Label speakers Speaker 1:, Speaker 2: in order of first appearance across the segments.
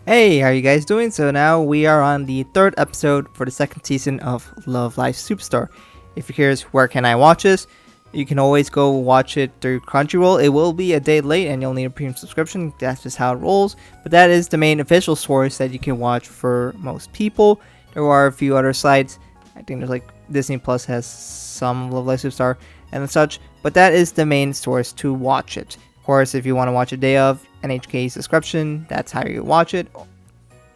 Speaker 1: Hey, how are you guys doing? So now we are on the third episode for the second season of Love Live Superstar. If you're curious, where can I watch this? You can always go watch it through Crunchyroll. It will be a day late and you'll need a premium subscription. That's just how it rolls. But that is the main official source that you can watch for most people. There are a few other sites. I think there's like Disney Plus has some Love Live Superstar and such. But that is the main source to watch it. Of course, if you want to watch a day of NHK subscription, that's how you watch it.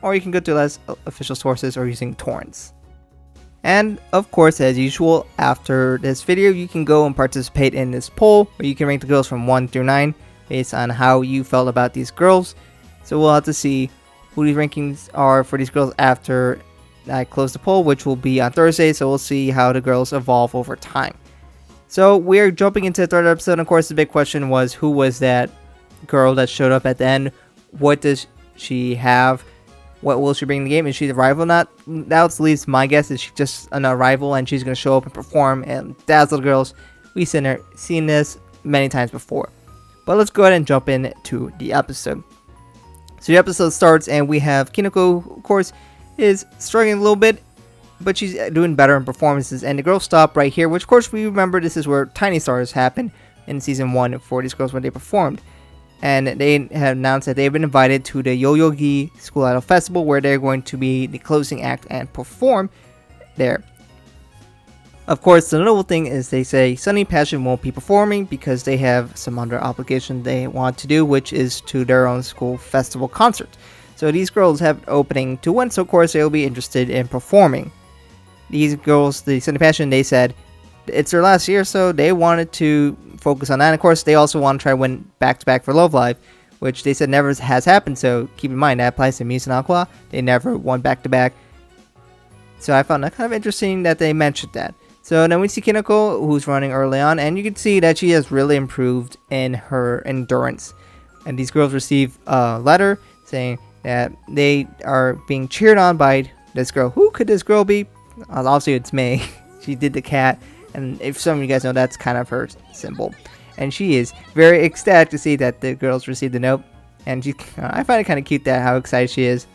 Speaker 1: Or you can go to less official sources or using torrents. And of course, as usual, after this video, you can go and participate in this poll where you can rank the girls from 1 through 9 based on how you felt about these girls. So we'll have to see who these rankings are for these girls after I close the poll, which will be on Thursday. So we'll see how the girls evolve over time. So we're jumping into the third episode. Of course, the big question was, who was that girl that showed up at the end? What does she have? What will she bring in the game? Is she the rival? Not. That's at least my guess. Is she just an arrival and she's going to show up and perform and dazzle the girls? We've seen this many times before. But let's go ahead and jump into the episode. So the episode starts and we have Kinoko, of course, is struggling a little bit, but she's doing better in performances. And the girls stop right here, which of course we remember this is where Tiny Stars happened in season 1 for these girls when they performed. And they have announced that they've been invited to the Yoyogi School Idol Festival, where they're going to be the closing act and perform there. Of course, the notable thing is they say Sunny Passion won't be performing because they have some other obligation they want to do, which is to their own school festival concert. So these girls have an opening to win, so of course they'll be interested in performing. These girls, the Sunny Passion, they said it's their last year, so they wanted to focus on that. And of course, they also want to try to win back-to-back for Love Live, which they said never has happened. So keep in mind that applies to Muse and Aqua. They never won back-to-back. So I found that kind of interesting that they mentioned that. So then we see Kinoko, who's running early on, and you can see that she has really improved in her endurance. And these girls receive a letter saying that they are being cheered on by this girl. Who could this girl be? Obviously, it's May. She did the cat. And if some of you guys know, that's kind of her symbol. And she is very ecstatic to see that the girls received the note. And she, I find it kind of cute that how excited she is.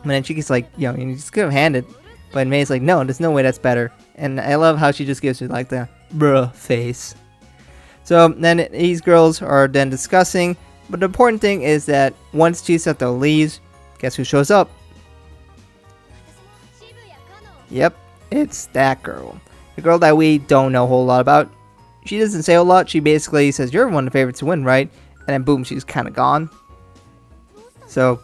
Speaker 1: And then she gets like, you just could have handed. But May's like, no, there's no way that's better. And I love how she just gives her like the bruh face. So then these girls are then discussing. But the important thing is that once Chisato leaves, guess who shows up? Yep, it's that girl. The girl that we don't know a whole lot about. She doesn't say a lot. She basically says, you're one of the favorites to win, right? And then boom, she's kind of gone. So,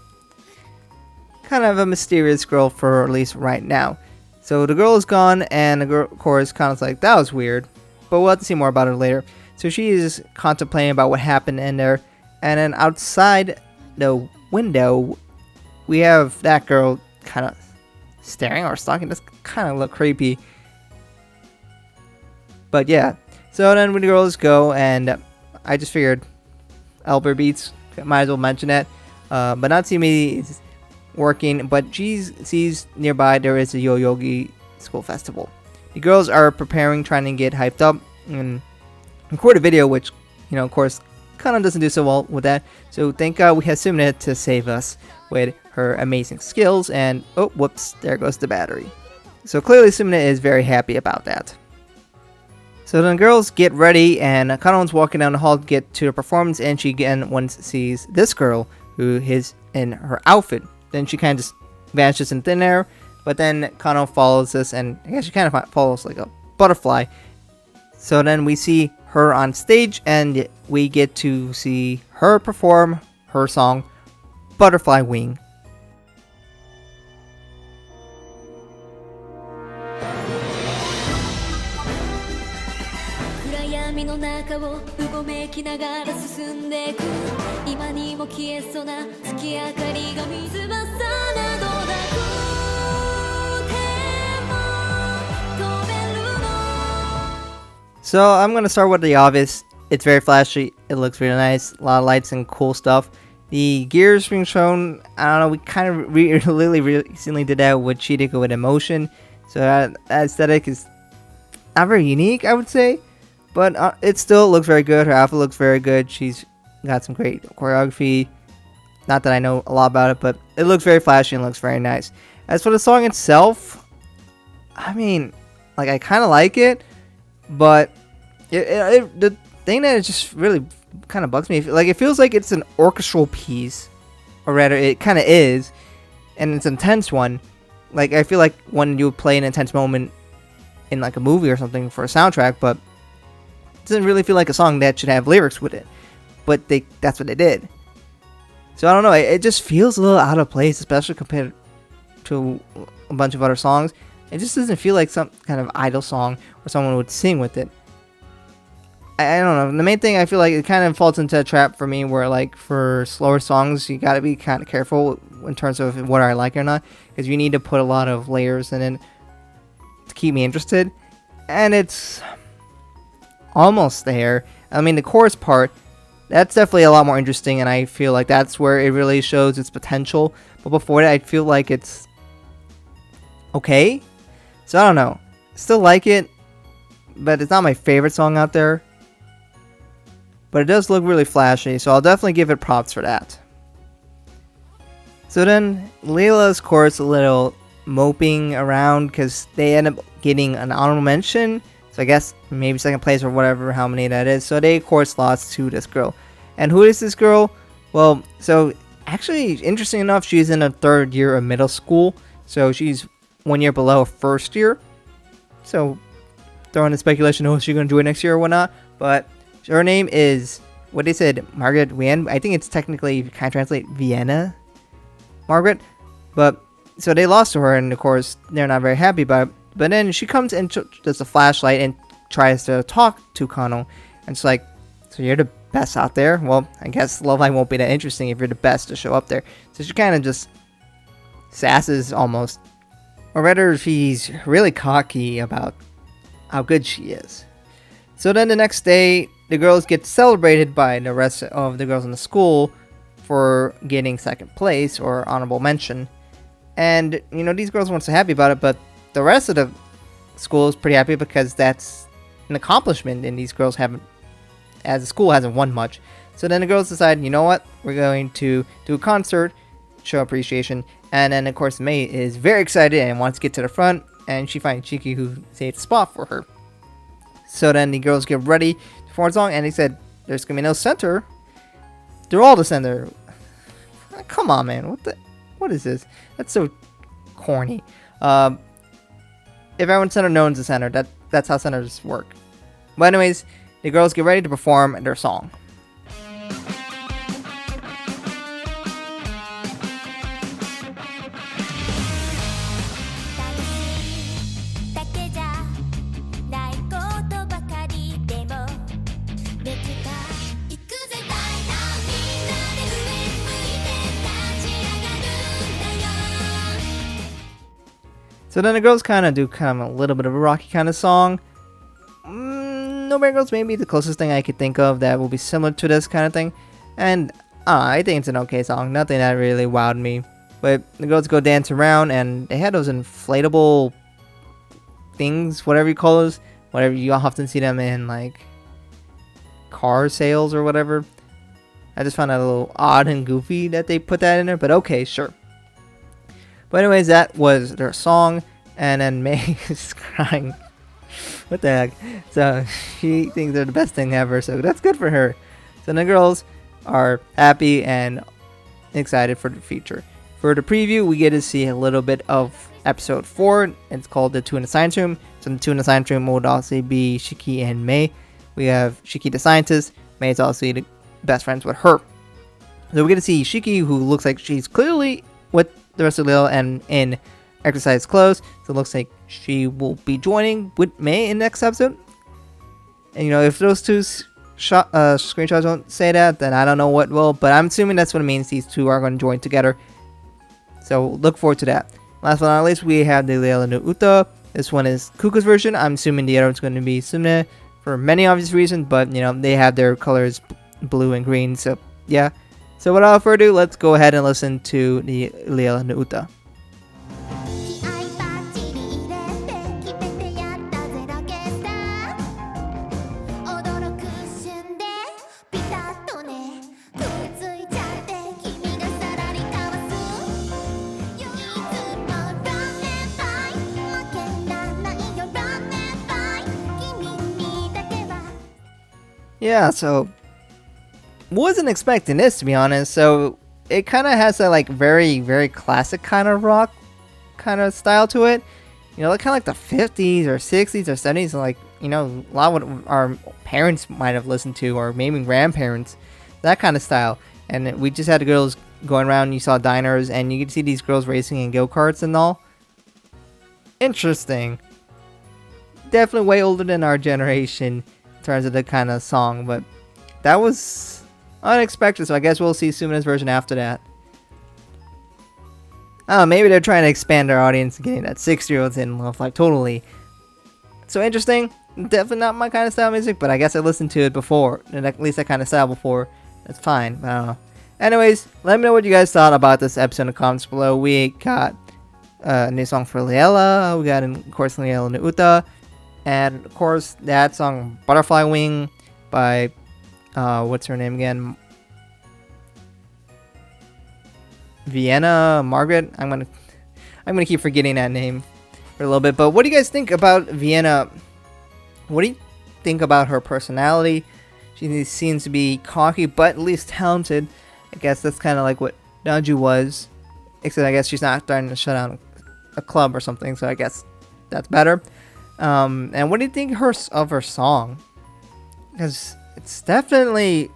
Speaker 1: kind of a mysterious girl for at least right now. So the girl is gone, and the girl, of course, kind of like, that was weird. But we'll have to see more about her later. So she is contemplating about what happened in there. And then outside the window, we have that girl kind of staring or stalking. That's kind of look creepy. But yeah, so then when the girls go, and I just figured Albert Beats, might as well mention it. But Natsumi is working, but she sees nearby there is a Yoyogi School Festival. The girls are preparing, trying to get hyped up, and record a video, which, of course, kind of doesn't do so well with that. So thank God we have Sumina to save us with her amazing skills, and oh, whoops, there goes the battery. So clearly Sumina is very happy about that. So then girls get ready, and Kanone's walking down the hall to get to the performance, and she again once sees this girl who is in her outfit. Then she kind of just vanishes in thin air, but then Kano follows us, and I guess she kind of follows like a butterfly. So then we see her on stage, and we get to see her perform her song, Butterfly Wing. So I'm going to start with the obvious. It's very flashy. It looks really nice. A lot of lights and cool stuff. The gears being shown, I don't know, we kind of really recently did that with Chideko with Emotion. So that aesthetic is not very unique, I would say. But it still looks very good. Her outfit looks very good. She's got some great choreography. Not that I know a lot about it, but it looks very flashy and looks very nice. As for the song itself, I mean, like, I kind of like it, but the thing that it just really kind of bugs me, like, it feels like it's an orchestral piece, or rather, it kind of is, and it's an intense one. Like, I feel like when you play an intense moment in, like, a movie or something for a soundtrack, but it doesn't really feel like a song that should have lyrics with it. But that's what they did. So I don't know, it just feels a little out of place, especially compared to a bunch of other songs. It just doesn't feel like some kind of idol song or someone would sing with it. I don't know. The main thing, I feel like it kind of falls into a trap for me where, like, for slower songs, you gotta be kind of careful in terms of what I like or not, because you need to put a lot of layers in it to keep me interested. And it's almost there. I mean, the chorus part, that's definitely a lot more interesting, and I feel like that's where it really shows its potential. But before that, I feel like it's okay. So I don't know. Still like it, but it's not my favorite song out there. But it does look really flashy, so I'll definitely give it props for that. So then, Layla's chorus a little moping around because they end up getting an honorable mention. So I guess maybe second place or whatever, how many that is. So they chorus lost to this girl. And who is this girl? Well, so actually, interesting enough, she's in her third year of middle school. So she's 1 year below first year. So throwing the speculation, oh, is she going to do it next year or whatnot? But her name is, what they said, Margaret Wien. I think it's technically, if you kind of translate, Vienna Margaret. But so they lost to her, and of course, they're not very happy about it. But then she comes and does a flashlight and tries to talk to Kano. And it's like, so you're the best out there? Well, I guess Love Live won't be that interesting if you're the best to show up there. So she kind of just sasses almost. Or rather, she's really cocky about how good she is. So then the next day, the girls get celebrated by the rest of the girls in the school for getting second place or honorable mention. And, you know, these girls weren't so happy about it, but the rest of the school is pretty happy because that's an accomplishment, and these girls haven't, as a school, hasn't won much. So then the girls decide, you know what, we're going to do a concert, show appreciation, and then of course Mei is very excited and wants to get to the front, and she finds Shiki, who saves a spot for her. So then the girls get ready for a song, and they said, there's gonna be no center. They're all the center. Come on, man, what is this? That's so corny. If everyone's center, no one's the center. That's how centers work. But anyways, the girls get ready to perform their song. So then the girls kind of do a little bit of a rocky kind of song. Nobody Girls may be the closest thing I could think of that will be similar to this kind of thing. And I think it's an okay song. Nothing that really wowed me. But the girls go dance around, and they had those inflatable things, whatever you call those. Whatever, you often see them in, like, car sales or whatever. I just found that a little odd and goofy that they put that in there. But okay, sure. But anyways, that was their song, and then Mei is crying. What the heck? So she thinks they're the best thing ever, so that's good for her. So the girls are happy and excited for the future. For the preview, we get to see a little bit of episode 4. It's called The Two in the Science Room. So the Two in the Science Room would also be Shiki and Mei. We have Shiki the scientist. Mei is also the best friends with her. So we get to see Shiki, who looks like she's clearly with the rest of Lil and in exercise clothes. So it looks like she will be joining with Mei in the next episode. And, you know, if those two screenshots don't say that, then I don't know what will. But I'm assuming that's what it means. These two are going to join together. So look forward to that. Last but not least, we have the Leila no Uta. This one is Kuka's version. I'm assuming the other one's going to be Sumne for many obvious reasons. But, you know, they have their colors blue and green. So, yeah. So without further ado, let's go ahead and listen to the Leila no Uta. Yeah, so wasn't expecting this, to be honest. So it kind of has a like very very classic kind of rock kind of style to it. You know, like kind of like the 50s or 60s or 70s, like, you know, a lot of what our parents might have listened to, or maybe grandparents, that kind of style. And we just had girls going around. You saw diners, and you could see these girls racing in go karts and all. Interesting. Definitely way older than our generation in terms of the kind of song, but that was unexpected. So I guess we'll see Sumina's version after that. Oh, maybe they're trying to expand their audience and getting that 6-year-olds in Love Life totally. So interesting. Definitely not my kind of style of music, but I guess I listened to it before, and at least that kind of style before. That's fine. But I don't know. Anyways, let me know what you guys thought about this episode in the comments below. We got a new song for Leela. We got, of course, Leela Nuuta. And, of course, that song, Butterfly Wing, by, what's her name again? Vienna Margaret. I'm gonna keep forgetting that name for a little bit. But what do you guys think about Vienna? What do you think about her personality? She seems to be cocky, but at least talented. I guess that's kind of like what Nanju was, except I guess she's not trying to shut down a club or something. So I guess that's better. And what do you think of her song? Because it's definitely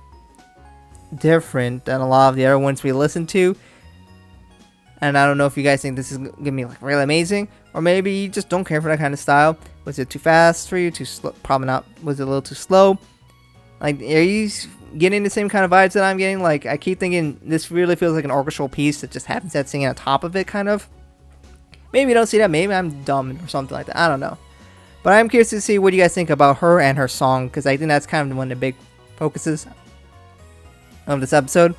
Speaker 1: different than a lot of the other ones we listened to. And I don't know if you guys think this is gonna be like really amazing, or maybe you just don't care for that kind of style. Was it too fast for you? Too slow? Probably not. Was it a little too slow? Like, are you getting the same kind of vibes that I'm getting? Like, I keep thinking this really feels like an orchestral piece that just happens at singing on top of it, kind of. Maybe you don't see that. Maybe I'm dumb or something like that. I don't know. But I'm curious to see what you guys think about her and her song, because I think that's kind of one of the big focuses of this episode.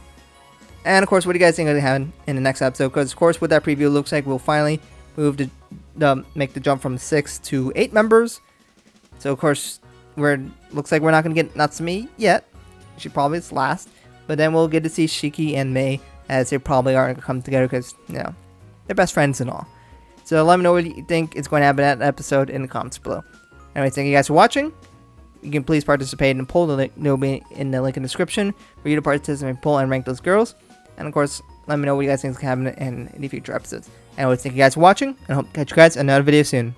Speaker 1: And of course, what do you guys think of having in the next episode? Because of course, what that preview looks like, we'll finally move to make the jump from 6 to 8 members. So of course, looks like we're not gonna get Natsumi yet. She probably is last, but then we'll get to see Shiki and Mei, as they probably are gonna come together because, you know, they're best friends and all. So let me know what you think is going to happen in that episode in the comments below. Anyways, thank you guys for watching. You can please participate in the poll. The link will be in the link in the description for you to participate in the poll and rank those girls. And of course, let me know what you guys think is going to happen in the future episodes. Anyways, thank you guys for watching, and I hope to catch you guys in another video soon.